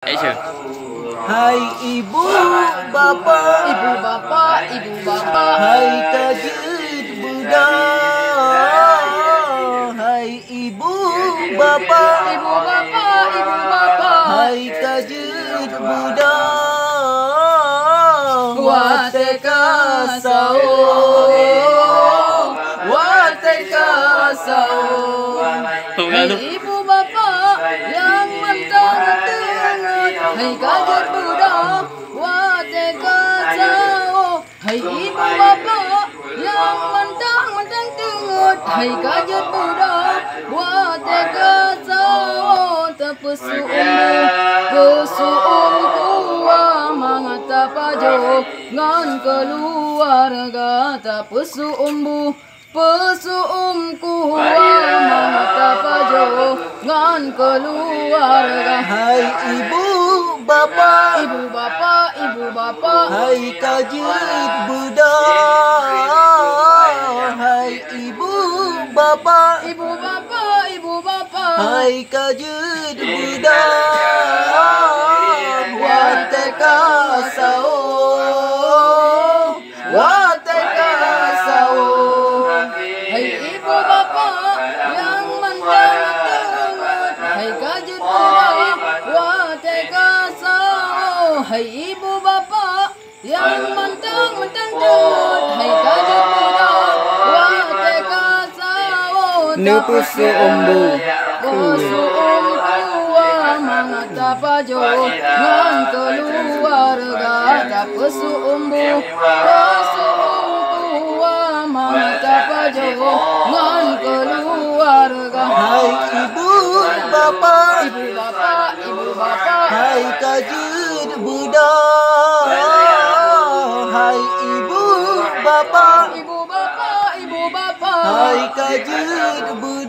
Action. Hai ibu bapa, Ibu bapa, ibu bapa. hai tajud Buddha. Hai ibu bapa, Ibu bapa, ibu bapa. hai tajud Buddha. Wateka sao, wateka sao. Hai ibu bapa yang mentang-mentang, hai kaget Buddha. Wateka sao. Hai ibu bapa yang mentang-mentang tengut, hai kaget Buddha. Wateka sao. Tepesu pesuum tua mangata pajo ngan keluarga tapesu pesuum kuwa mangata pajo ngan keluarga. Hai ibu bapa, Ibu bapa, ibu bapa. hai tajud Buddha. Hai ibu bapa, Ibu bapa, ibu bapa. hai tajud Buddha. Wateka sao, wateka sao. Hai ibu bapa yang mentang-mentang, hai kajet Buddha. Wateka sao. Hai ibu bapa yang mentang-mentang tengut, hai kajet Buddha. Wateka sao. Nupusu umbu. Pesuum tua mangata pajo ngan keluarga tapesu tua mangata pajo ngan keluarga. Hai ibu bapa, Ibu bapa, ibu bapa. hai tajud Buddha. Hai ibu bapa, Ibu bapa, ibu bapa. hai tajud Buddha.